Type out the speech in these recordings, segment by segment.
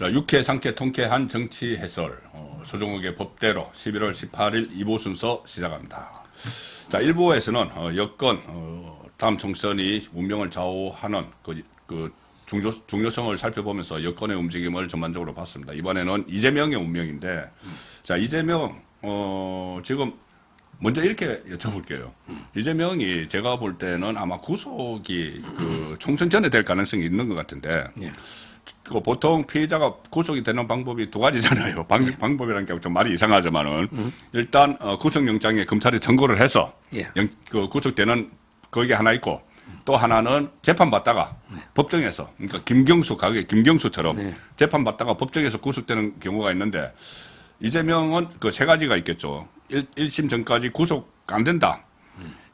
자, 육회, 상쾌, 통쾌한 정치 해설. 소종욱의 법대로 11월 18일 2부 순서 시작합니다. 자, 1부에서는 여권, 다음 총선이 운명을 좌우하는 그 중요성을 살펴보면서 여권의 움직임을 전반적으로 봤습니다. 이번에는 이재명의 운명인데, 자, 이재명, 지금 먼저 이렇게 여쭤볼게요. 이재명이 제가 볼 때는 아마 구속이 그 총선 전에 될 가능성이 있는 것 같은데, 예. 그 보통 피해자가 구속이 되는 방법이 두 가지잖아요. 방법이라는 게 좀 말이 이상하지만은 일단 구속영장에 검찰이 청구를 해서 예. 그 구속되는 그게 하나 있고 또 하나는 재판받다가 법정에서 그러니까 김경수처럼 재판받다가 법정에서 구속되는 경우가 있는데 이재명은 그 세 가지가 있겠죠. 1심 전까지 구속 안 된다.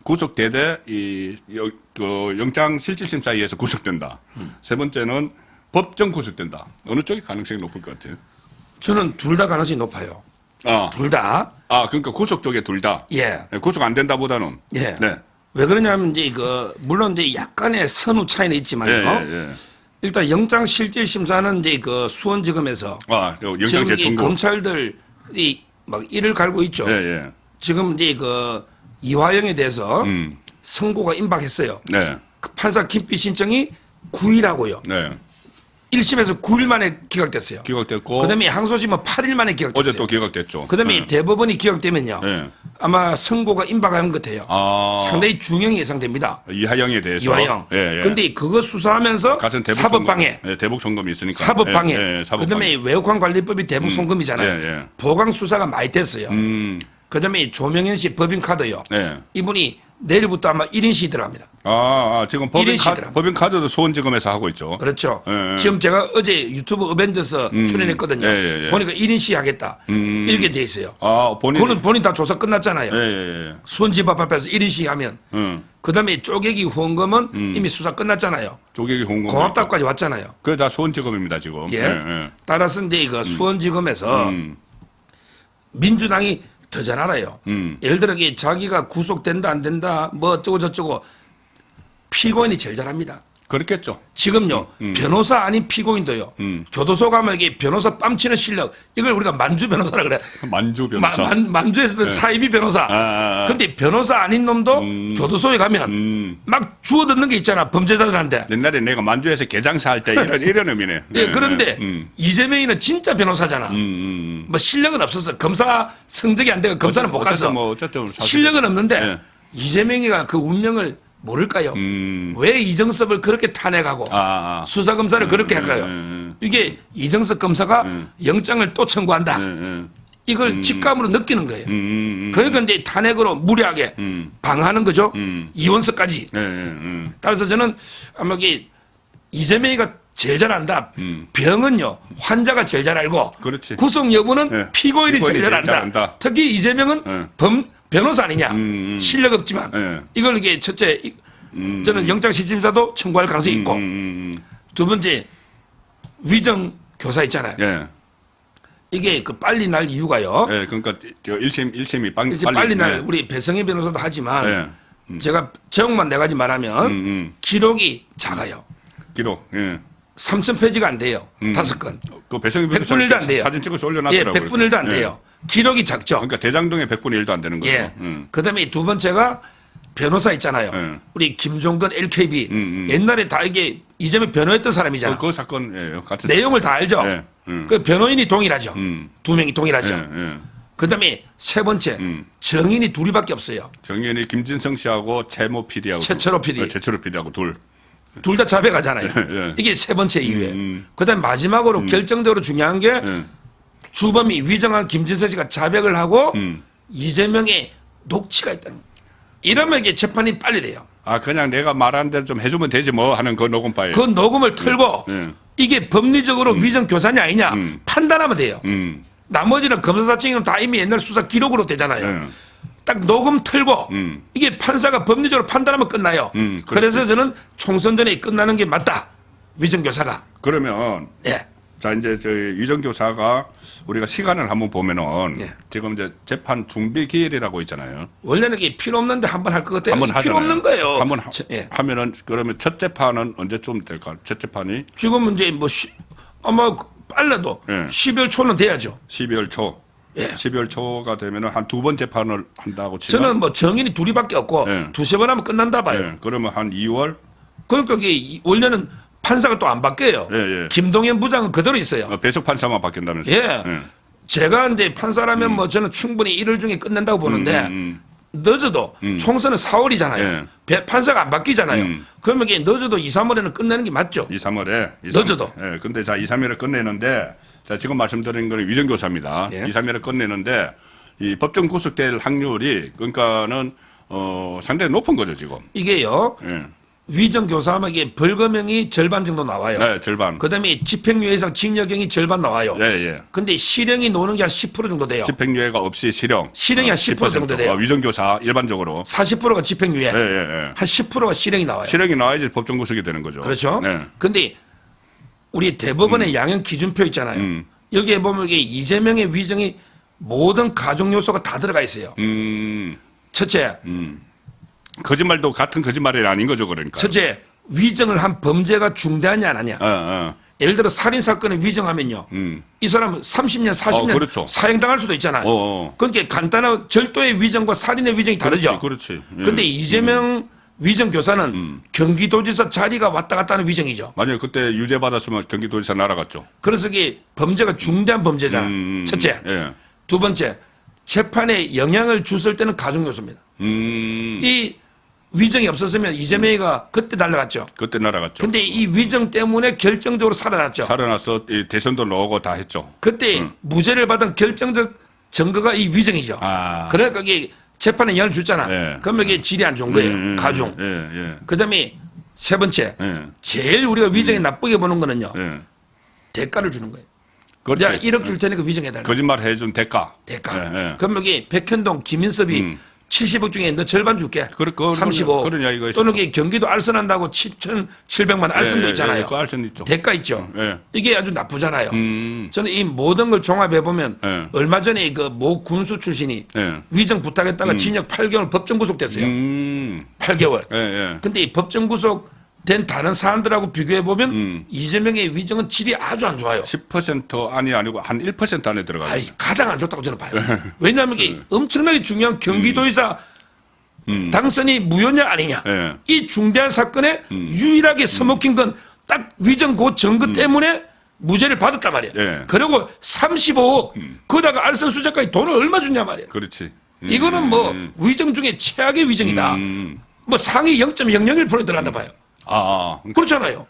구속되되 그 영장실질심 사이에서 구속된다. 세 번째는 법정 구속된다. 어느 쪽이 가능성이 높을 것 같아요? 저는 둘 다 가능성이 높아요. 둘 다. 그러니까 구속 쪽에 둘 다. 예. 구속 안 된다보다는. 예. 네. 왜 그러냐면 이제 물론 이제 약간의 선후 차이는 있지만요. 예. 일단 영장 실질 심사는 이제 수원지검에서 영장 지금 이 재청구. 검찰들이 막 이를 갈고 있죠. 예. 지금 이제 이화영에 대해서 선고가 임박했어요. 네. 그 판사 기피 신청이 9일하고요. 네. 1심에서 9일 만에 기각됐어요. 기각됐고. 그다음에 항소심은 8일 만에 기각됐어요. 어제 또 기각됐죠. 그다음에 대법원이 기각되면요. 네. 아마 선고가 임박하는 것 같아요. 상당히 중형이 예상됩니다. 이하영에 대해서. 이화영. 그런데 그거 수사하면서 같은 사법방해. 대북 송금이 있으니까. 사법방해. 사법방해. 그다음에 외국환관리법이 대북 송금이잖아요. 보강 수사가 많이 됐어요. 그다음에 조명현 씨 법인카드요. 이분이 내일부터 아마 1인시 들어갑니다. 지금 법인카드도 수원지검에서 하고 있죠. 그렇죠. 지금 제가 어제 유튜브 어벤져스 출연했거든요. 보니까 1인시 하겠다. 이렇게 돼 있어요. 본인 다 조사 끝났잖아요. 수원지법 앞에서 1인시 하면. 그 다음에 쪼개기 후원금은 이미 수사 끝났잖아요. 쪼개기 후원금. 공합답까지 왔잖아요. 그게 다 수원지검입니다, 지금. 따라서 이제 수원지검에서 민주당이 더 잘 알아요. 예를 들어 자기가 구속된다 안 된다 뭐 어쩌고 저쩌고 피고인이 제일 잘합니다. 그렇겠죠. 지금요 변호사 아닌 피고인도요 교도소 가면 이게 변호사 뺨치는 실력 이걸 우리가 만주 변호사라 그래. 만주 변호사. 만주에서는 사이비 변호사. 근데 변호사 아닌 놈도 교도소에 가면 막 주워듣는 게 있잖아 범죄자들한테. 옛날에 내가 만주에서 개장사 할 때 이런 의미네. 그런데 이재명이는 진짜 변호사잖아. 뭐 실력은 없었어. 검사 성적이 안 되고 검사는 못 갔어. 어쨌든 실력은 없는데 이재명이가 그 운명을 모를까요? 왜 이정섭을 그렇게 탄핵하고 수사검사를 그렇게 할까요? 이게 이정섭 검사가 영장을 또 청구한다. 이걸 직감으로 느끼는 거예요. 그러니까 이제 탄핵으로 무리하게 방하는 거죠. 이원석까지. 따라서 저는 아마 이재명이가 제일 잘 안다. 병은요 환자가 제일 잘 알고 그렇지. 구속 여부는 피고인이 제일 잘 안다. 특히 이재명은 변호사 아니냐. 실력 없지만 이걸 이게 첫째 저는 영장실질심사도 청구할 가능성이 있고 두 번째 위정 교사 있잖아요. 이게 빨리 날 이유가요. 그러니까 1심이 빨리 날 우리 배성희 변호사도 하지만 제가 제목만 네 가지 말하면 기록이 작아요. 기록. 3,000페이지가 안 돼요. 5건. 그 배성희 100분의 1도 안 돼요. 사진 찍어서 올려놨더라고요. 100분의 1도 안 돼요. 기록이 작죠. 그러니까 대장동의 100분의 1도 안 되는 거죠. 그다음에 두 번째가 변호사 있잖아요. 우리 김종건 LKB. 옛날에 다 이게 이재명 변호했던 사람이잖아. 그 사건 같은 내용을 다 알죠. 그 변호인이 동일하죠. 두 명이 동일하죠. 그다음에 세 번째 정인이 둘이밖에 없어요. 정인이 김진성 씨하고 최모 PD하고 최철호 PD. 최철호 PD하고 둘 다 자백하잖아요. 이게 세 번째 이유예요. 그다음에 마지막으로 결정적으로 중요한 게 주범이 위정한 김진석 씨가 자백을 하고 이재명의 녹취가 있다는 거예요. 이러면 이게 재판이 빨리 돼요. 그냥 내가 말하는 대로 좀 해주면 되지 뭐 하는 그 녹음 파일. 그 녹음을 털고 이게 법리적으로 위정 교사냐 아니냐 판단하면 돼요. 나머지는 검사사증은 다 이미 옛날 수사 기록으로 되잖아요. 딱 녹음 틀고 이게 판사가 법리적으로 판단하면 끝나요. 그래서 저는 총선 전에 끝나는 게 맞다. 위정교사가. 그러면 자 이제 저희 위정교사가 우리가 시간을 한번 보면은 지금 이제 재판 준비 기일이라고 있잖아요. 원래는 이게 필요 없는데 한번 할 것 같아요. 한번 하잖아요. 필요 없는 거예요. 한번 하면은 그러면 첫 재판은 언제쯤 될까? 첫 재판이 지금 이제 아마 빨라도 예. 12월 초는 돼야죠. 12월 초. 예. 12월 초가 되면은 한 두 번 재판을 한다고 치면 저는 뭐 정인이 둘이밖에 없고 예. 두세 번 하면 끝난다 봐요. 예. 그러면 한 2월 그러니까 이게 원래는 판사가 또 안 바뀌어요. 예, 예. 김동연 부장은 그대로 있어요. 배석 판사만 바뀐다면서요. 예. 제가 근데 판사라면 뭐 저는 충분히 1월 중에 끝낸다고 보는데 늦어도 총선은 4월이잖아요. 판사가 안 바뀌잖아요. 그러면 이게 늦어도 2, 3월에는 끝내는 게 맞죠. 2, 3월에 늦어도. 예. 근데 자 2, 3월에 끝내는데 자 지금 말씀드린 거는 위정교사입니다. 예. 2, 3월에 끝내는데 이 법정 구속될 확률이 그러니까는 상당히 높은 거죠 지금. 이게요. 예. 위정교사하면 이게 벌금형이 절반 정도 나와요. 네, 절반. 그다음에 집행유예 이상 징역형이 절반 나와요. 예, 예. 근데 실형이 노는 게 한 10% 정도 돼요. 집행유예가 없이 실형. 실형이 한 10% 정도 돼요. 위정교사 일반적으로. 40%가 집행유예, 예, 예, 예. 한 10%가 실형이 나와요. 실형이 나와야지 법정 구속이 되는 거죠. 그렇죠? 네. 근데 우리 대법원의 양형 기준표 있잖아요. 여기에 보면 이게 이재명의 위정이 모든 가중 요소가 다 들어가 있어요. 첫째, 거짓말도 같은 거짓말이 아닌 거죠, 그러니까. 첫째, 위정을 한 범죄가 중대하냐 안 하냐. 예를 들어 살인 사건에 위정하면요. 이 사람은 30년, 40년 그렇죠. 사형당할 수도 있잖아요. 그러니까 간단한 절도의 위정과 살인의 위정이 다르죠. 그렇지. 그런데 이재명 위정 교사는 경기도지사 자리가 왔다 갔다 하는 위정이죠. 만약에 그때 유죄 받았으면 경기도지사 날아갔죠. 그래서 이게 범죄가 중대한 범죄잖아. 첫째. 예. 두 번째, 재판에 영향을 줬을 때는 가중 요소입니다. 이 위정이 없었으면 이재명이가 그때 날아갔죠. 그때 날아갔죠. 근데 이 위정 때문에 결정적으로 살아났죠. 살아나서 이 대선도 나오고 다 했죠. 그때 무죄를 받은 결정적 증거가 이 위정이죠. 그러니까 이게 재판에 영향을 줬잖아. 예. 그러면 이게 질이 안 좋은 거예요. 가중. 예. 그다음에 세 번째, 예. 제일 우리가 위정이 나쁘게 보는 거는요. 예. 대가를 주는 거예요. 그렇지. 야, 1억 줄 테니까 위정해달라. 거짓말 해준 대가. 대가. 예. 그럼 여기 백현동, 김인섭이 70억 중에 너 절반 줄게. 35억. 그런 이야기가 또는 여기 경기도 알선한다고 7,700만 알선도 있잖아요. 그 알선 있죠. 대가 있죠. 예. 이게 아주 나쁘잖아요. 저는 이 모든 걸 종합해 보면 예. 얼마 전에 그 모 군수 출신이 예. 위정 부탁했다가 징역 8개월 법정 구속됐어요. 8개월. 예. 근데 이 법정 구속된 다른 사람들하고 비교해 보면 이재명의 위정은 질이 아주 안 좋아요. 10% 아니고 한 1% 안에 들어가요. 아이, 가장 안 좋다고 저는 봐요. 왜냐하면 이게 엄청나게 중요한 경기도의사 당선이 무효냐 아니냐. 예. 이 중대한 사건에 유일하게 서먹힌 건 딱 위정 그 증거 때문에 무죄를 받았단 말이야. 예. 그리고 35억 거기다가 알선 수재까지 돈을 얼마 주냐 말이야. 그렇지. 이거는 뭐 위정 중에 최악의 위정이다. 뭐 상위 0.001% 들어간다 봐요. 그렇잖아요.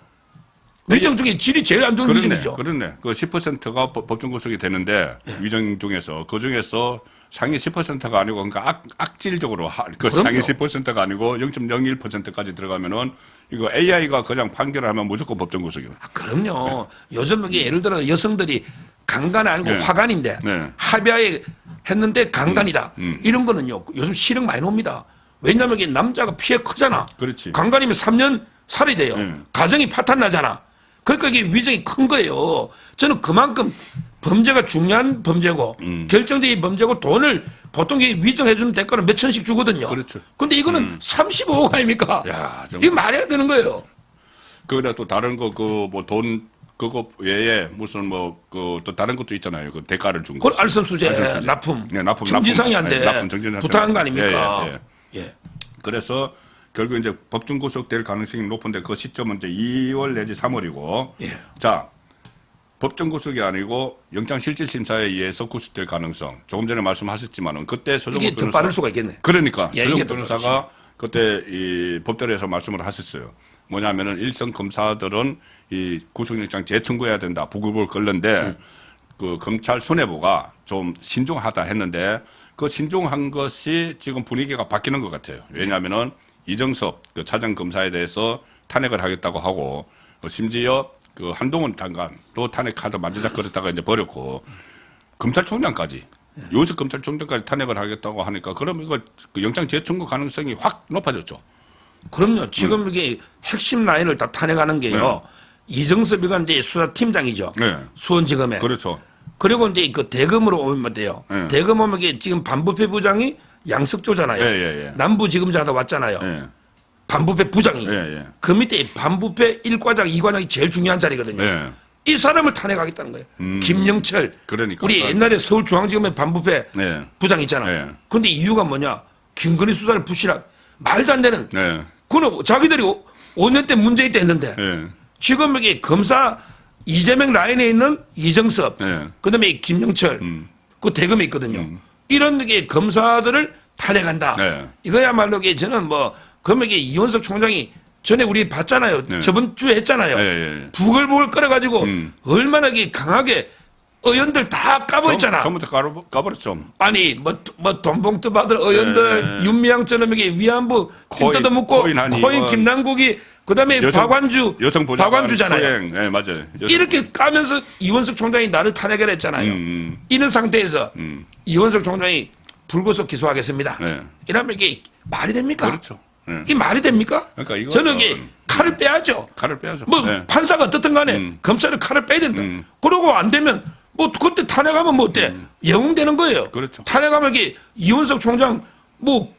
위정 중에 질이 제일 안 좋은 위정이죠. 그렇네. 그 10%가 법정 구속이 되는데 위정 중에서 그 중에서 상위 10%가 아니고 그러니까 악질적으로 그 상위 10%가 아니고 0.01%까지 들어가면은 이거 AI가 그냥 판결을 하면 무조건 법정 구속이에요. 그럼요. 요즘 이게 예를 들어 여성들이 강간 아니고 화간인데 합의하에 했는데 강간이다. 이런 거는요. 요즘 실형 많이 나옵니다. 왜냐하면 이게 남자가 피해 크잖아. 그렇지. 강간이면 3년 살이 돼요. 가정이 파탄 나잖아. 그러니까 이게 위정이 큰 거예요. 저는 그만큼 범죄가 중요한 범죄고 결정적인 범죄고 돈을 보통 위정해주는 대가는 몇 천씩 주거든요. 그렇죠. 근데 이거는 35억 아닙니까? 야, 이거 말이 안 되는 거예요. 그거다 또 다른 거 그 뭐 돈 그거 외에 무슨 뭐 그 또 다른 것도 있잖아요. 그 대가를 준 거. 그건 알선 수재, 납품. 네, 납품. 정지상이 안 돼. 납품 정지상. 부탁한 거 아닙니까? 예. 그래서 결국 이제 법정 구속될 가능성이 높은데 그 시점은 이제 2월 내지 3월이고. 자, 법정 구속이 아니고 영장 실질 심사에 의해서 구속될 가능성. 조금 전에 말씀하셨지만은 그때 서정훈 이게 더 빠를 수가 있겠네. 그러니까 예, 서정훈 변호사가 그때 이 법대로에서 말씀을 하셨어요. 뭐냐면은 일선 검사들은 이 구속영장 재청구해야 된다. 부글부글 끓는데 그 검찰 수뇌부가 좀 신중하다 했는데 그 신중한 것이 지금 분위기가 바뀌는 것 같아요. 왜냐하면은 이정섭 그 차장 검사에 대해서 탄핵을 하겠다고 하고 심지어 그 한동훈 장관도 탄핵 카드 만지작거렸다가 이제 버렸고 검찰총장까지 요새 검찰총장까지 탄핵을 하겠다고 하니까 그럼 이거 그 영장 재청구 가능성이 확 높아졌죠. 그럼요. 지금 이게 핵심 라인을 다 탄핵하는 게요. 이정섭이가 이제 수사팀장이죠. 수원지검에. 그렇죠. 그리고 이제 그 대검으로 오면 돼요. 대검 오면 이게 지금 반부패 부장이 양석조잖아요. 남부지검장도 왔잖아요. 반부패 부장이. 그 밑에 반부패 1과장, 2과장이 제일 중요한 자리거든요. 이 사람을 탄핵하겠다는 거예요. 김영철. 그러니까. 우리 옛날에 서울중앙지검의 반부패 네. 부장 있잖아요. 네. 그런데 이유가 뭐냐? 김건희 수사를 부실하게 말도 안 되는. 네. 그는 자기들이 5년 때 문재인 때 했는데 네. 지금 여기 검사 이재명 라인에 있는 이정섭, 네. 그다음에 김영철, 그 대검에 있거든요. 이런 게 검사들을 탄핵한다. 네. 이거야말로 저는 뭐 그러면 이원석 총장이 전에 우리 봤잖아요. 네. 저번 주에 했잖아요. 네. 부글부글 끓여가지고 얼마나 강하게 의원들 다 까버렸잖아. 처음부터 까버렸죠. 아니 뭐 돈봉투 받을 의원들 윤미향처럼 여기 위안부 코인, 뜯어먹고 코인 김남국이 그다음에 박완주잖아요. 네, 맞아요. 이렇게 까면서 이원석 총장이 나를 탄핵을 했잖아요. 이런 상태에서 이원석 총장이 불구속 기소하겠습니다. 네. 이러면 이게 말이 됩니까? 그렇죠. 네. 이 말이 됩니까? 그러니까 이것은 저는 이게 칼을 빼야죠. 칼을 빼야죠. 뭐 네. 판사가 어떻든 간에 검찰은 칼을 빼야 된다. 그러고 안 되면 뭐 그때 탄핵하면 뭐 어때? 영웅되는 거예요. 그렇죠. 탄핵하면 이게 이원석 총장 뭐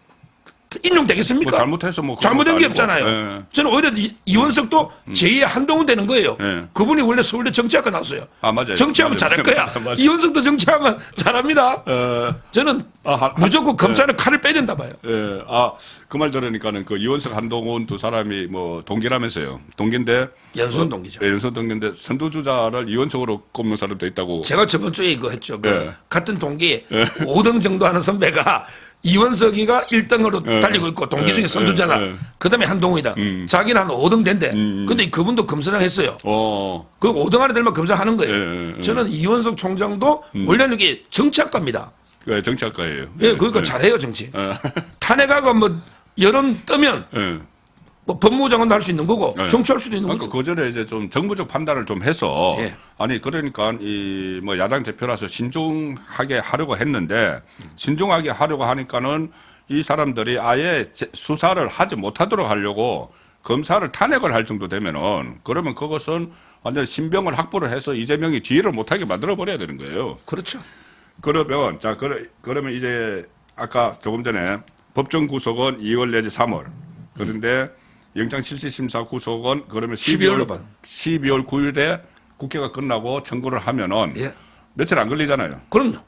인용되겠습니까? 뭐 잘못해서 뭐 잘못된 게 아니고. 없잖아요. 네. 저는 오히려 이원석도 제2의 한동훈 되는 거예요. 네. 그분이 원래 서울대 정치학과 나왔어요. 아, 맞아요. 정치하면 잘할 거야. 맞아요. 이원석도 정치하면 잘합니다. 저는 무조건 검찰은 칼을 빼야 된다 봐요. 예, 그 말 들으니까는 그 이원석 한동훈 두 사람이 뭐 동기라면서요. 동기인데. 연수원 동기죠. 예, 연수원 동기인데 선두주자를 이원석으로 꼽는 사람도 있다고. 제가 저번 주에 이거 했죠. 예. 같은 동기 5등 정도 하는 선배가 이원석이가 1등으로 예. 달리고 있고 동기 중에 선두자다. 그다음에 한동훈이다. 자기는 한 5등 된대. 근데 그분도 검사장 했어요. 그 5등 안에 들면 검사하는 거예요. 저는 이원석 총장도 원래는 이게 정치학과입니다. 그 정치학과예요. 예, 그러니까 잘해요 정치. 탄핵하고 뭐 여론 뜨면 뭐 법무부 장관도 할 수 있는 거고 정치할 수도 있는 그러니까 거고. 그 전에 이제 좀 정부적 판단을 좀 해서 예. 아니 그러니까 이 뭐 야당 대표라서 신중하게 하려고 했는데 신중하게 하려고 하니까는 이 사람들이 아예 수사를 하지 못하도록 하려고 검사를 탄핵을 할 정도 되면은 그러면 그것은 완전 신병을 확보를 해서 이재명이 지휘를 못하게 만들어 버려야 되는 거예요. 그렇죠. 그러면 그러면 이제 아까 조금 전에 법정 구속은 2월 내지 3월 그런데 영장 실질심사 구속은 그러면 12월 9일에 국회가 끝나고 청구를 하면은 며칠 안 걸리잖아요. 그럼요.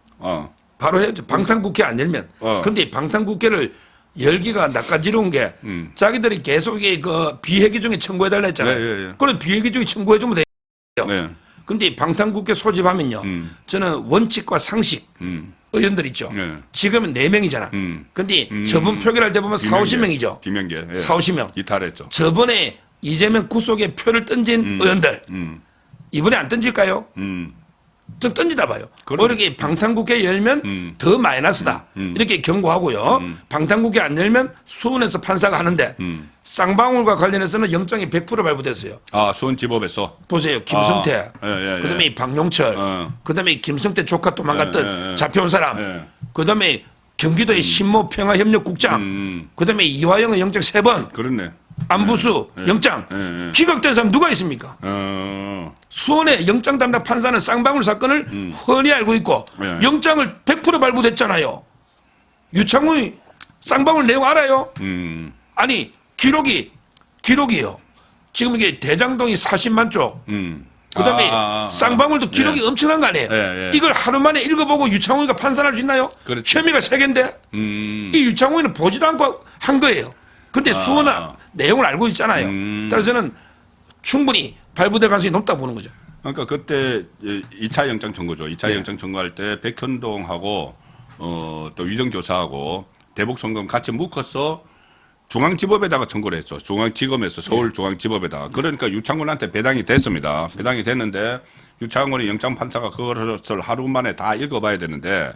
바로 해야죠. 방탄국회 안 열면. 근데 방탄국회를 열기가 낚아지러운 게 자기들이 계속 그 비회기 중에 청구해달라 했잖아요. 그럼 비회기 중에 청구해주면 돼요. 근데 방탄국회 소집하면요. 저는 원칙과 상식 의원들 있죠. 지금은 4명이잖아. 근데 저번 표결할 때 보면 40~50명이죠. 비명계. 40~50명. 이탈했죠. 저번에 이재명 구속에 표를 던진 의원들. 이번에 안 던질까요? 좀 던지다 봐요. 이렇게 방탄국회 열면 더 마이너스다. 이렇게 경고하고요. 방탄국회 안 열면 수원에서 판사가 하는데 쌍방울과 관련해서는 영장이 100% 발부됐어요. 수원지법에서. 보세요. 김성태. 그다음에 박용철. 그다음에 김성태 조카 도망갔던 잡혀온 사람. 그다음에 경기도의 신모 평화협력국장. 그다음에 이화영의 영장 3번. 그렇네. 안부수 영장 기각된 사람 누가 있습니까? 수원의 영장 담당 판사는 쌍방울 사건을 훤히 알고 있고 영장을 100% 발부됐잖아요. 유창훈이 쌍방울 내용 알아요? 아니 기록이요. 지금 이게 대장동이 40만 쪽. 그다음에 쌍방울도 기록이 엄청난 거 아니에요? 이걸 하루 만에 읽어보고 유창훈이가 판단할 수 있나요? 그렇죠. 혐의가 3개인데 이 유창훈이는 보지도 않고 한 거예요. 근데 수원은 내용을 알고 있잖아요. 따라서 저는 충분히 발부될 가능성이 높다고 보는 거죠. 그러니까 그때 2차 영장 청구죠. 2차 영장 청구할 때 백현동하고 또 위정교사하고 대북송금 같이 묶어서 중앙지법에다가 청구를 했죠. 중앙지검에서 서울중앙지법에다가. 그러니까 유창훈한테 배당이 됐습니다. 배당이 됐는데 유창훈이 영장판사가 그것을 하루 만에 다 읽어봐야 되는데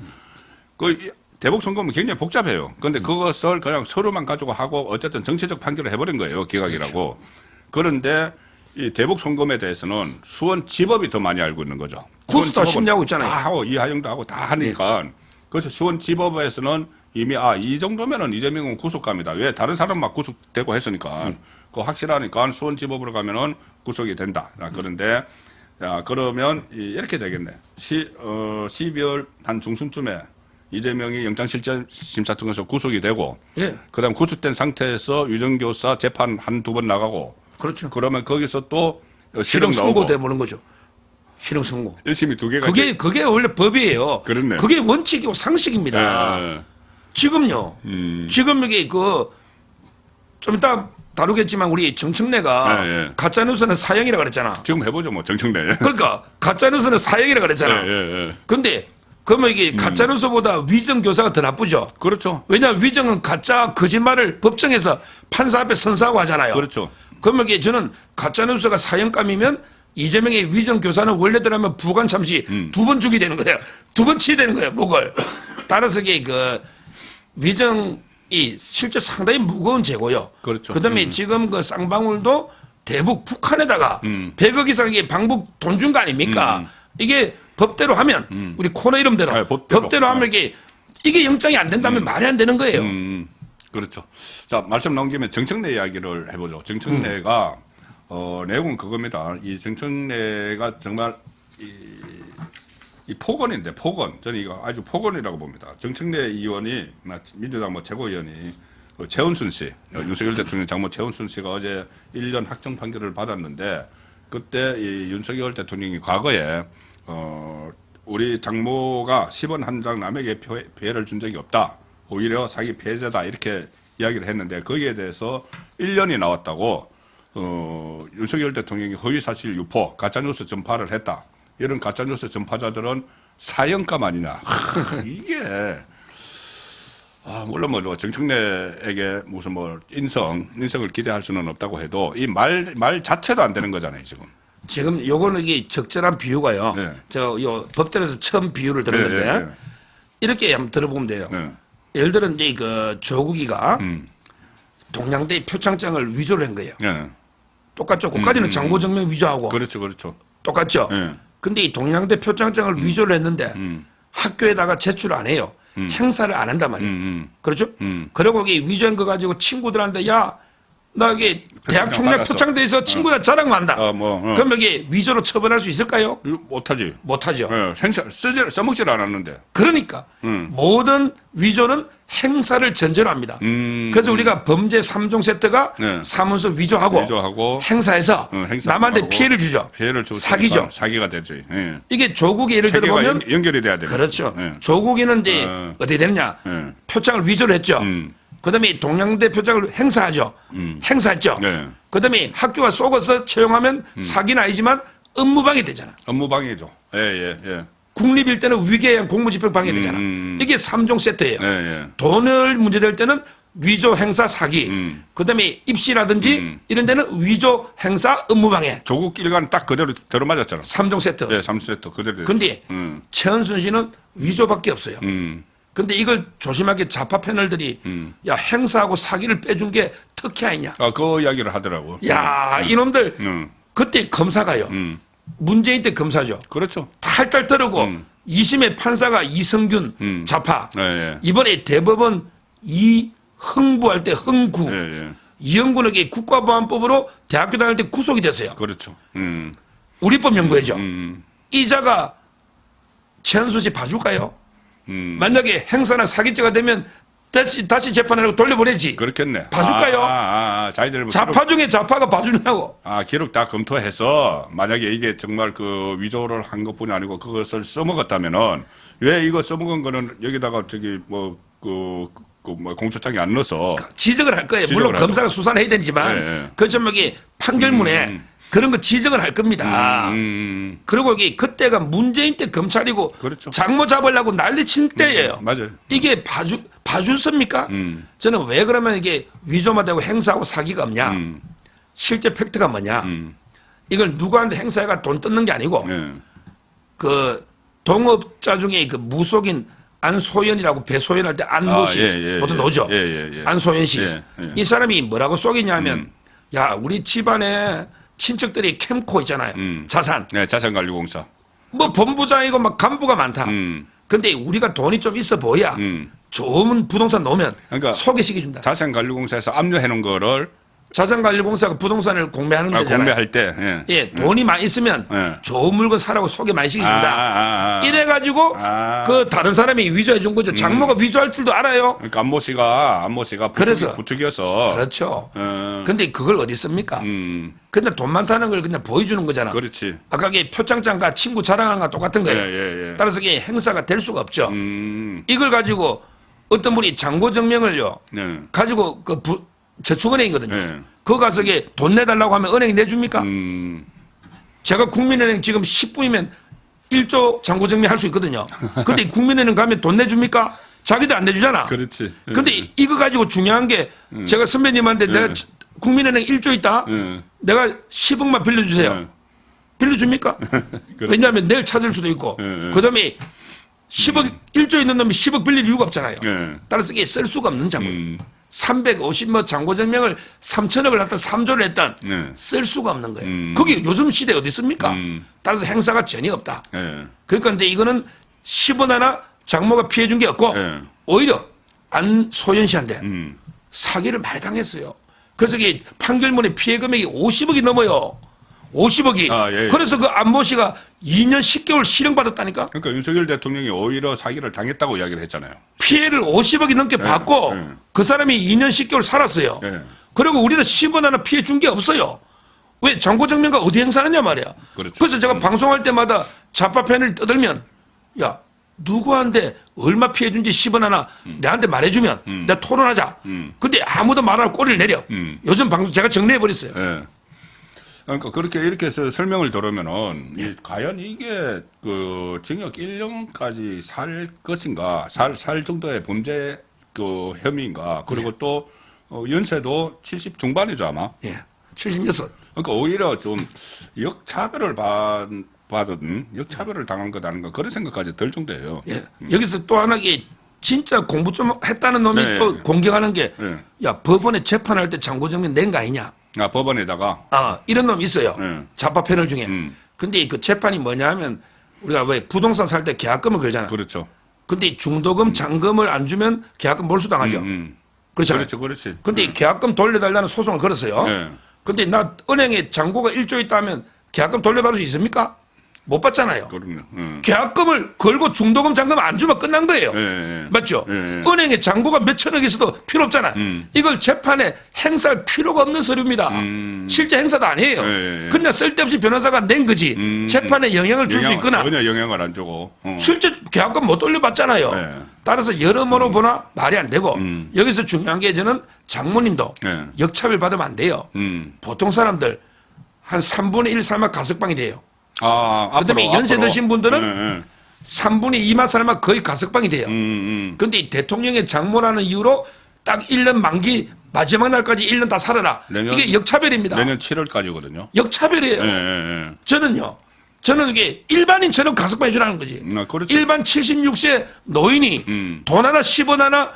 대북송금은 굉장히 복잡해요. 그런데 그것을 그냥 서류만 가지고 하고 어쨌든 정치적 판결을 해버린 거예요. 기각이라고. 그런데 이 대북송금에 대해서는 수원지법이 더 많이 알고 있는 거죠. 구수도 심리하고 있잖아요. 다 하고 이하영도 하고 다 하니까. 그래서 수원지법에서는 이미 이 정도면은 이재명은 구속감이다. 왜 다른 사람 막 구속되고 했으니까. 그거 확실하니까 수원지법으로 가면은 구속이 된다. 그런데 그러면 이렇게 되겠네. 12월 한 중순쯤에 이재명이 영장실질심사 통해서 구속이 되고, 그다음 구속된 상태에서 유정교사 재판 1~2번 나가고, 그렇죠. 그러면 거기서 또 실형 실형 나오고, 선고돼 보는 거죠. 실형 선고. 1심이 2개가 그게 원래 법이에요. 그렇네. 그게 원칙이고 상식입니다. 지금요. 지금 여기 좀 이따 다루겠지만 우리 정청래가 가짜뉴스는 사형이라 그랬잖아. 지금 해보죠 뭐 정청래. 그러니까 가짜뉴스는 사형이라 그랬잖아. 근데 그러면 이게 가짜뉴스보다 위정 교사가 더 나쁘죠. 그렇죠. 왜냐하면 위정은 가짜 거짓말을 법정에서 판사 앞에 선서하고 하잖아요. 그렇죠. 그러면 이게 저는 가짜뉴스가 사형감이면 이재명의 위정 교사는 원래대로라면 부관 참시 2번 주게 되는 거예요. 2번 치게 되는 거예요. 목을. 따라서 이게 위정이 실제 상당히 무거운 죄고요. 그렇죠. 그다음에 지금 쌍방울도 대북 북한에다가 100억 이상의 방북 돈 준 거 아닙니까? 이게 법대로 하면 우리 코너 이름대로 네, 법대로 하면 이게 영장이 안 된다면 말이 안 되는 거예요. 그렇죠. 자, 말씀 나온 김에 정청래 이야기를 해보죠. 정청래가 내용은 그겁니다. 이 정청래가 정말 이 폭언인데 폭언. 저는 이거 아주 폭언이라고 봅니다. 정청래 의원이 민주당 최고위원이 최은순 씨, 윤석열 대통령 장모 최은순 씨가 어제 1년 확정 판결을 받았는데 그때 이 윤석열 대통령이 과거에 우리 장모가 10원 한 장 남에게 피해를 준 적이 없다. 오히려 사기 피해자다. 이렇게 이야기를 했는데 거기에 대해서 1년이 나왔다고 윤석열 대통령이 허위사실 유포, 가짜뉴스 전파를 했다. 이런 가짜뉴스 전파자들은 사형감 아니냐. 이게 물론 정청래에게 무슨 인성을 기대할 수는 없다고 해도 이 말 자체도 안 되는 거잖아요, 지금. 지금 요거는 이게 적절한 비유가요. 네. 요 법대로에서 처음 비유를 들었는데 이렇게 한번 들어보면 돼요. 예를 들어 이제 조국이가 동양대 표창장을 위조를 한 거예요. 똑같죠. 그까지는 장고정명 위조하고. 그렇죠, 그렇죠. 똑같죠. 근데 이 동양대 표창장을 위조를 했는데 학교에다가 제출을 안 해요. 행사를 안 한단 말이에요. 그렇죠? 그리고 이게 위조한 거 가지고 친구들한테 나 여기 대학 총략 표창대에서 친구들 자랑한다. 그럼 여기 위조로 처벌할 수 있을까요? 못하지. 못하죠. 써먹질 않았는데. 그러니까 모든 위조는 행사를 전제로 합니다. 그래서 우리가 범죄 3종 세트가 사문서 위조하고 행사해서 남한테 피해를 주죠. 피해를 주고 사기죠. 사기가 되죠. 이게 조국이 예를 들어 보면 연결이 돼야 돼요. 그렇죠. 조국이는 이제 어떻게 되느냐? 표창을 위조를 했죠. 그다음에 동양대 표창을 행사하죠. 행사했죠. 그다음에 학교가 속아서 채용하면 사기는 아니지만 업무방해 되잖아. 업무방해죠. 예. 국립일 때는 위계양 공무집행 방해되잖아. 이게 3종 세트예요. 돈을 문제될 때는 위조 행사 사기. 그다음에 입시라든지 이런 데는 위조 행사 업무방해. 조국 일가는 딱 그대로 들어맞았잖아. 3종 세트. 네, 3종 세트 그대로. 근데 최은순 씨는 위조밖에 없어요. 근데 이걸 조심하게 좌파 패널들이 야 행사하고 사기를 빼준 게 특혜 아니냐. 그 이야기를 하더라고. 야 이놈들 그때 검사가요. 문재인 때 검사죠. 그렇죠. 탈탈 떨고 2심의 판사가 이성균 좌파. 이번에 대법원 이흥부할 때 흥구. 이흥구는 국가보안법으로 대학교 다닐 때 구속이 됐어요. 그렇죠. 우리법 연구회죠. 이자가 최은순 씨 봐줄까요? 만약에 행사나 사기죄가 되면 다시 재판하라고 돌려보내지. 그렇겠네. 봐줄까요? 자기들 좌파 중에 좌파가 봐주냐고. 기록 다 검토해서 만약에 이게 정말 위조를 한 것뿐이 아니고 그것을 써먹었다면은 왜 이거 써먹은 거는 여기다가 공소장에 안 넣어서 지적을 할 거예요. 물론 검사가 수사를 해야 되지만 그 제목이 판결문에 그런 거 지적을 할 겁니다. 그리고 그때가 문재인 때 검찰이고 그렇죠. 장모 잡으려고 난리친 때예요. 맞아요. 이게 봐주습니까? 저는 왜 그러면 이게 위조만 되고 행사하고 사기가 없냐? 실제 팩트가 뭐냐? 이걸 누구한테 행사해가 돈 뜯는 게 아니고 동업자 중에 무속인 안소연이라고 배소연 할 때 안모 씨 보통 노죠. 안소연 씨. 이 사람이 뭐라고 속이냐 하면 야 우리 집안에 친척들이 캠코 있잖아요. 자산. 네, 자산관리공사. 본부장이고 간부가 많다. 근데 우리가 돈이 좀 있어 보여야 좋은 부동산 놓으면 그러니까 소개시켜준다. 자산관리공사에서 압류해 놓은 거를 자산관리공사가 부동산을 공매하는 데잖아요. 공매할 때. 예. 예, 돈이 많이 있으면 예. 좋은 물건 사라고 소개 많이 시켜준다. 아. 이래가지고 그 다른 사람이 위조해 준 거죠. 장모가 위조할 줄도 알아요. 그러니까 안모 씨가 그래서. 부축이어서. 그렇죠. 근데 그걸 어디 씁니까? 근데 돈 많다는 걸 그냥 보여주는 거잖아. 그렇지. 아까 그 표창장과 친구 자랑하는 거랑 똑같은 거예요. 예. 따라서 이게 행사가 될 수가 없죠. 이걸 가지고 어떤 분이 잔고증명을요. 네. 가지고 저축은행이거든요. 네. 그거 가서 이게 돈 내달라고 하면 은행이 내줍니까? 제가 국민은행 지금 10분이면 1조 잔고증명 할 수 있거든요. 근데 국민은행 가면 돈 내줍니까? 자기도 안 내주잖아. 그렇지. 근데 이거 가지고 중요한 게 제가 선배님한테 내가 국민은행 1조 있다. 내가 10억만 빌려주세요. 빌려줍니까? 왜냐하면 내일 찾을 수도 있고. 그다음에 10억 1조 있는 놈이 10억 빌릴 이유가 없잖아요. 따라서 이게 쓸 수가 없는 장고. 350뭐 잔고증명을 3천억을 갖다 3조를 했던 쓸 수가 없는 거예요. 그게 요즘 시대에 어디 있습니까? 따라서 행사가 전혀 없다. 그러니까 근데 이거는 10원 하나 장모가 피해 준 게 없고 오히려 안소연 씨한테 사기를 많이 당했어요. 그래서 이게 판결문의 피해 금액이 50억이 넘어요. 50억이. 예. 그래서 그 안모 씨가 2년 10개월 실형받았다니까? 그러니까 윤석열 대통령이 오히려 사기를 당했다고 이야기를 했잖아요. 피해를 50억이 넘게 받고 그 사람이 2년 10개월 살았어요. 그리고 우리는 10원 하나 피해 준 게 없어요. 왜 잔고증명가 어디 행사하냐 말이야. 그렇죠. 그래서 제가 방송할 때마다 좌파 팬을 떠들면 야 누구한테 얼마 피해 준지 10원 하나 내한테 말해주면 내가 토론하자. 근데 아무도 말하고 꼬리를 내려. 요즘 방송 제가 정리해버렸어요. 그러니까 그렇게 이렇게 해서 설명을 들으면은 과연 이게 그 징역 1년까지 살 것인가, 살 정도의 범죄 그 혐의인가, 그리고 또 연세도 70 중반이죠 아마. 예, 76. 그러니까 오히려 좀 역차별을 역차별을 당한 것 아닌가 그런 생각까지 들 정도예요. 예, 여기서 또 하나 게 진짜 공부 좀 했다는 놈이 또 공격하는 게 야 법원에 재판할 때 잔고증명 낸 거 아니냐. 아, 법원에다가? 이런 놈 있어요. 좌파 패널 중에. 근데 그 재판이 뭐냐 하면 우리가 왜 부동산 살 때 계약금을 걸잖아. 그렇죠. 근데 중도금, 잔금을 안 주면 계약금 몰수당하죠. 그렇잖아요. 그렇지. 근데 계약금 돌려달라는 소송을 걸었어요. 근데 나 은행에 잔고가 1조 있다면 계약금 돌려받을 수 있습니까? 못 받잖아요. 그럼요. 계약금을 걸고 중도금 잔금 안 주면 끝난 거예요. 맞죠? 은행에 잔고가 몇천억 있어도 필요 없잖아. 이걸 재판에 행사할 필요가 없는 서류입니다. 실제 행사도 아니에요. 그냥 쓸데없이 변호사가 낸 거지. 재판에 영향을 줄 수 있거나 전혀 영향을 안 주고. 실제 계약금 못 돌려받잖아요. 따라서 여러모로 보나 말이 안 되고 여기서 중요한 게 저는 장모님도 역차별 받으면 안 돼요. 보통 사람들 한 3분의 1 삶아 가석방이 돼요. 그다음에 연세 드신 분들은 3분의 2만 살면 거의 가석방이 돼요. 그런데 대통령의 장모라는 이유로 딱 1년 만기 마지막 날까지 1년 다 살아라. 이게 역차별입니다. 내년 7월까지거든요. 역차별이에요. 저는 이게 일반인처럼 가석방 해주라는 거지. 그렇죠. 일반 76세 노인이 돈 하나 10원 하나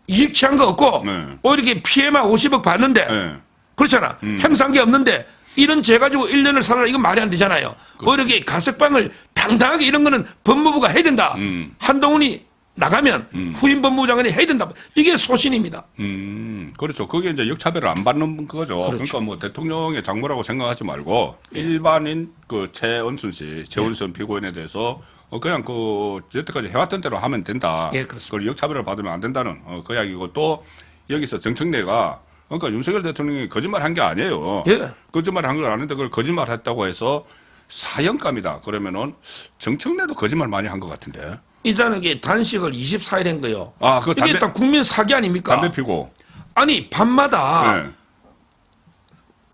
이익 취한 거 없고 오히려 이렇게 피해만 50억 받는데 그렇잖아. 행사한 게 없는데 이런 죄 가지고 1년을 살아라 이건 말이 안 되잖아요. 오히려 이렇게 가석방을 당당하게 이런 거는 법무부가 해야 된다. 한동훈이 나가면 후임 법무부 장관이 해야 된다. 이게 소신입니다. 그렇죠. 그게 이제 역차별을 안 받는 거죠. 그렇죠. 그러니까 뭐 대통령의 장모라고 생각하지 말고 일반인 그 최은순 씨, 최은순 피고인에 대해서 그냥 그 여태까지 해왔던 대로 하면 된다. 예, 그렇습니다. 그걸 역차별을 받으면 안 된다는 그 이야기고 또 여기서 정청래가 그러니까 윤석열 대통령이 거짓말 한 게 아니에요. 거짓말 한 걸 아는데 그걸 거짓말 했다고 해서 사형감이다. 그러면은 정청래도 거짓말 많이 한 것 같은데. 이자는 게 단식을 24일 한 거요. 이게 딱 국민 사기 아닙니까? 담배 피고. 아니 밤마다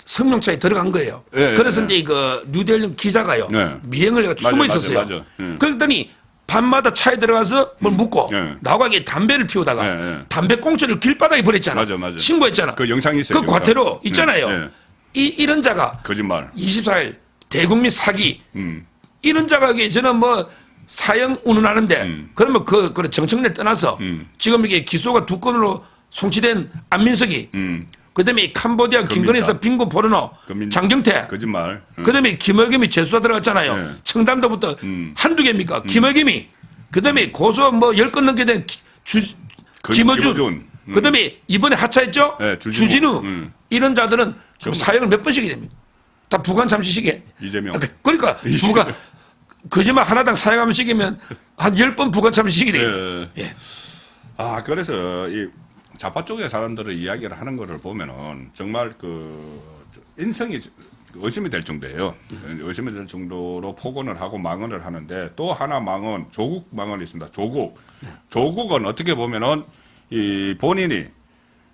성명차에 들어간 거예요. 그래서 이제 그 뉴델리 기자가요. 미행을 숨어 있었어요. 맞아. 그랬더니 밤마다 차에 들어가서 뭘 묻고 나와게 담배를 피우다가 담배 꽁초를 길바닥에 버렸잖아. 맞아. 신고했잖아. 그 영상이 있어요. 그 과태료 있잖아요. 이런 자가 거짓말 24일 대국민 사기 이런 자가 저는 뭐 사형 운운하는데 그러면 그 정청래 떠나서 지금 이게 기소가 2건으로 송치된 안민석이 그다음에 캄보디아 김건희에서 빙고 포르노 장경태 거짓말 그다음에 김의겸이 재수사 들어갔잖아요. 청담도부터 한두 개입니까? 김의겸이 그다음에 고소 뭐 10건 넘게 된 김어준 그다음에 이번에 하차했죠? 주진우 이런 자들은 사형을 몇 번씩이 됩니다. 다 부관 잠시식에. 이재명. 그러니까 부관 거짓말 하나당 사형 한 번씩이면 한 10번 부관 잠시식이 돼요. 예. 아, 그래서 이 좌파 쪽의 사람들의 이야기를 하는 거를 보면은 정말 그 인성이 의심이 될 정도예요. 의심이 될 정도로 폭언을 하고 망언을 하는데 또 하나 망언, 조국 망언이 있습니다. 조국은 어떻게 보면은 이 본인이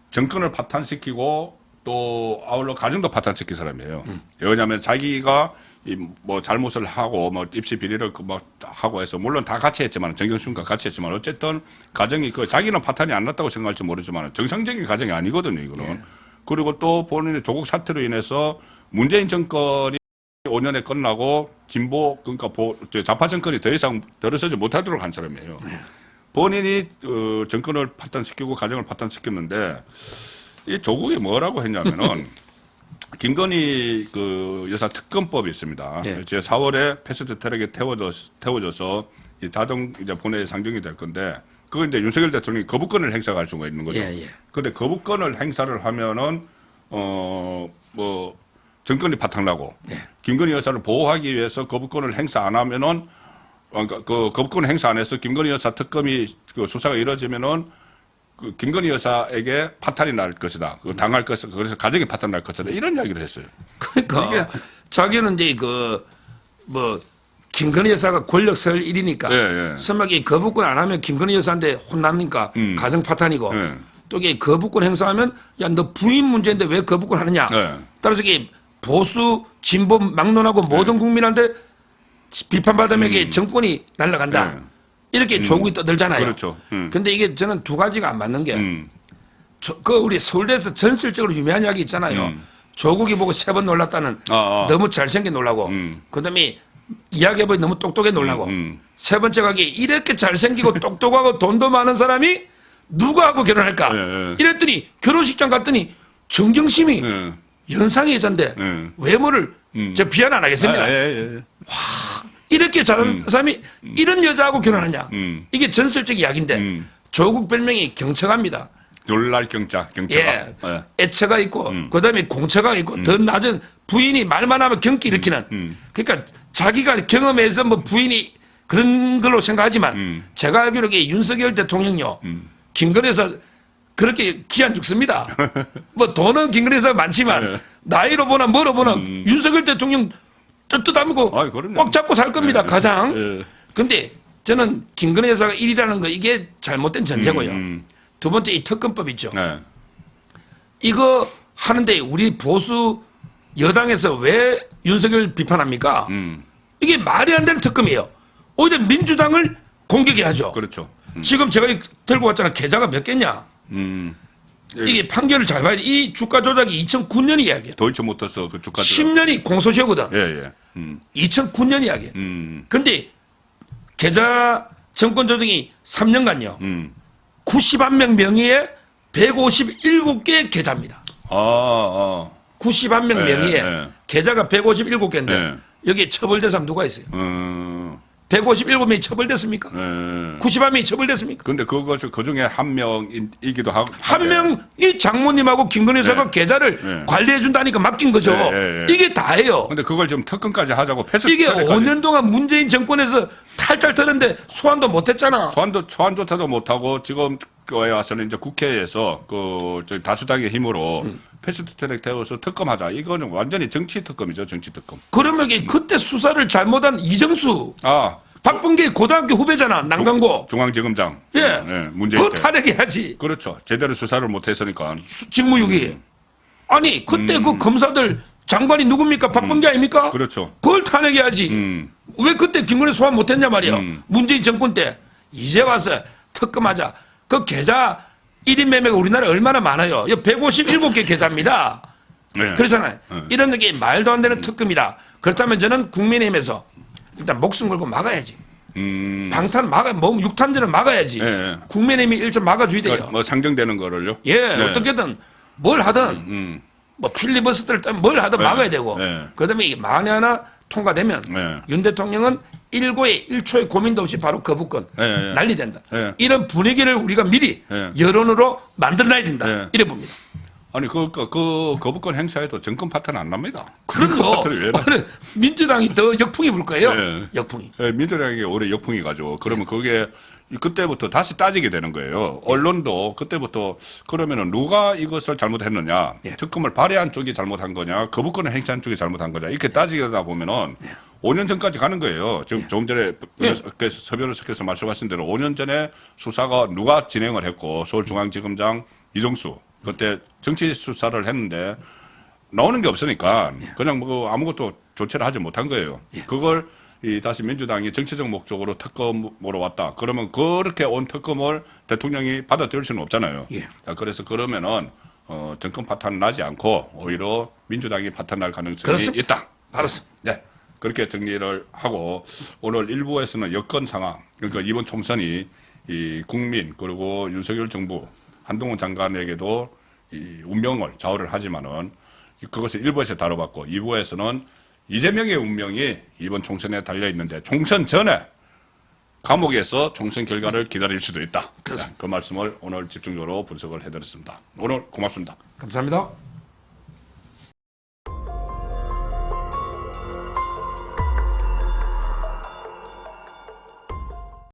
정권을 파탄시키고 또 아울러 가정도 파탄시킨 사람이에요. 왜냐하면 자기가 이 뭐 잘못을 하고 뭐 입시 비리를 뭐 하고 해서 물론 다 같이 했지만 정경심과 같이 했지만 어쨌든 가정이 그 자기는 파탄이 안 났다고 생각할지 모르지만 정상적인 가정이 아니거든요, 이거는. 그리고 또 본인의 조국 사태로 인해서 문재인 정권이 5년에 끝나고 진보 그러니까 좌파 정권이 더 이상 들어서지 못하도록 한 사람이에요. 본인이 정권을 파탄시키고 가정을 파탄시켰는데 이 조국이 뭐라고 했냐면은 김건희 그 여사 특검법이 있습니다. 제 4월에 패스트 트랙에 태워져서 이 자동 이제 본회의에 상정이 될 건데 그걸 이제 윤석열 대통령이 거부권을 행사할 수가 있는 거죠. 그런데 거부권을 행사를 하면은 뭐 정권이 바탕나고 김건희 여사를 보호하기 위해서 거부권을 행사 안 하면은 그러니까 그 거부권을 행사 안 해서 김건희 여사 특검이 그 수사가 이루어지면은 그 김건희 여사에게 파탄이 날 것이다. 그 당할 것이다. 그래서 가정에 파탄 날 것이다. 이런 이야기를 했어요. 그러니까 이게 자기는 이제 그 뭐 김건희 여사가 권력설 일이니까 설마 이 거부권 안 하면 김건희 여사한테 혼나니까 가정 파탄이고 또 이게 거부권 행사하면 야 너 부인 문제인데 왜 거부권 하느냐. 따라서 이게 보수 진보 막론하고 모든 국민한테 비판받으면 이게 정권이 날아간다. 이렇게 조국이 떠들잖아요. 그렇죠. 근데 이게 저는 두 가지가 안 맞는 게, 그 우리 서울대에서 전설적으로 유명한 이야기 있잖아요. 조국이 보고 3번 놀랐다는 너무 잘생겨 놀라고, 그 다음에 이야기해보니 너무 똑똑해 놀라고, 세 번째가 이렇게 잘생기고 똑똑하고 돈도 많은 사람이 누구하고 결혼할까? 이랬더니 결혼식장 갔더니 정경심이 연상의 여잔데 외모를 저 비한 안 하겠습니다. 와, 이렇게 잘하는 사람이 이런 여자하고 결혼하냐. 이게 전설적 이야기인데 조국 별명이 경처갑니다. 놀랄 경처가. 애처가 있고 그다음에 공처가 있고 더 낮은 부인이 말만 하면 경기 일으키는. 그러니까 자기가 경험해서 뭐 부인이 그런 걸로 생각하지만 제가 알기로 윤석열 대통령요. 김건희에서 그렇게 기한 죽습니다. 뭐 돈은 김건희에서 많지만 나이로 보나 뭐로 보나 윤석열 대통령 뜯어담고 꽉 잡고 살 겁니다. 가장. 근데 저는 김건희 여사가 1위라는 거 이게 잘못된 전제고요. 두 번째 이 특검법 있죠. 이거 하는데 우리 보수 여당에서 왜 윤석열 비판합니까? 이게 말이 안 되는 특검이에요. 오히려 민주당을 공격해야죠. 그렇죠. 지금 제가 들고 왔잖아. 계좌가 몇 개냐. 이게 판결을 잘 봐야 돼. 이 주가 조작이 2009년 이야기예요. 도이치모터스 그 주가 조작. 10년이 공소시효거든. 2009년 이야기예요. 그런데 계좌 정권 조정이 3년간요. 91명 명의의 157개의 계좌입니다. 91명 명의의 계좌가 157개인데 여기에 처벌된 사람 누가 있어요? 157명이 처벌됐습니까? 91명이 처벌됐습니까? 근데 그것이 그 중에 한 명이기도 하고. 한 명이 장모님하고 김건희 여사가 계좌를 관리해준다니까 맡긴 거죠. 이게 다예요. 근데 그걸 좀 특검까지 하자고 패스. 이게 5년 동안 문재인 정권에서 탈탈 털었는데 소환도 못했잖아. 소환조차도 못하고 지금 와서는 이제 국회에서 저 다수당의 힘으로 패스트트랙 되어서 특검하자. 이거는 완전히 정치 특검이죠, 정치 특검. 그러면 그때 수사를 잘못한 이정수. 박범계 고등학교 후배잖아, 난강고. 중앙지검장. 문재인 그 탄핵해야지. 그렇죠. 제대로 수사를 못했으니까. 직무유기. 아니 그때 그 검사들 장관이 누굽니까? 박범계 아닙니까? 그렇죠. 그걸 탄핵해야지. 왜 그때 김건희 소환 못했냐 말이야. 문재인 정권 때. 이제 와서 특검하자. 그 계좌 1인 매매가 우리나라에 얼마나 많아요. 157개 계좌입니다. 그렇잖아요. 이런 게 말도 안 되는 특검이다. 그렇다면 저는 국민의힘에서 일단 목숨 걸고 막아야지. 방탄 뭐 육탄전은 막아야지. 국민의힘이 일점 막아줘야 돼요. 뭐 상정되는 거를요? 어떻게든 뭘 하든 뭐 필리버스터를 따면 뭘 하든 막아야 되고 그다음에 만에 하나 통과되면 윤 대통령은 1고의 1초의 고민도 없이 바로 거부권 난리된다. 이런 분위기를 우리가 미리 여론으로 만들어놔야 된다. 이래 봅니다. 아니 그 거부권 행사에도 정권 파탄 안 납니다. 그럼요. 왜 나? 아니, 민주당이 더 역풍이 불 거예요. 네. 역풍이. 네, 민주당이 올해 역풍이 가죠. 그러면 그게 그때부터 다시 따지게 되는 거예요. 언론도 그때부터 그러면은 누가 이것을 잘못했느냐, 특검을 발의한 쪽이 잘못한 거냐, 거부권을 행사한 쪽이 잘못한 거냐 이렇게 따지다 보면은 5년 전까지 가는 거예요. 지금 조금 전에 서 변호사께서 말씀하신 대로 5년 전에 수사가 누가 진행을 했고 서울중앙지검장 이정수 그때 정치 수사를 했는데 나오는 게 없으니까 그냥 뭐 아무것도 조치를 하지 못한 거예요. 그걸 다시 민주당이 정치적 목적으로 특검으로 왔다. 그러면 그렇게 온 특검을 대통령이 받아들일 수는 없잖아요. 그래서 그러면은 정권 파탄 나지 않고 오히려 민주당이 파탄 날 가능성이 그렇습니다. 있다. 알았습니다. 네. 그렇게 정리를 하고 오늘 일부에서는 여건 상황, 그러니까 이번 총선이 이 국민 그리고 윤석열 정부 한동훈 장관에게도 이 운명을 좌우를 하지만은 그것을 일부에서 다뤄봤고 2부에서는 이재명의 운명이 이번 총선에 달려 있는데 총선 전에 감옥에서 총선 결과를 기다릴 수도 있다. 그 말씀을 오늘 집중적으로 분석을 해드렸습니다. 오늘 고맙습니다. 감사합니다.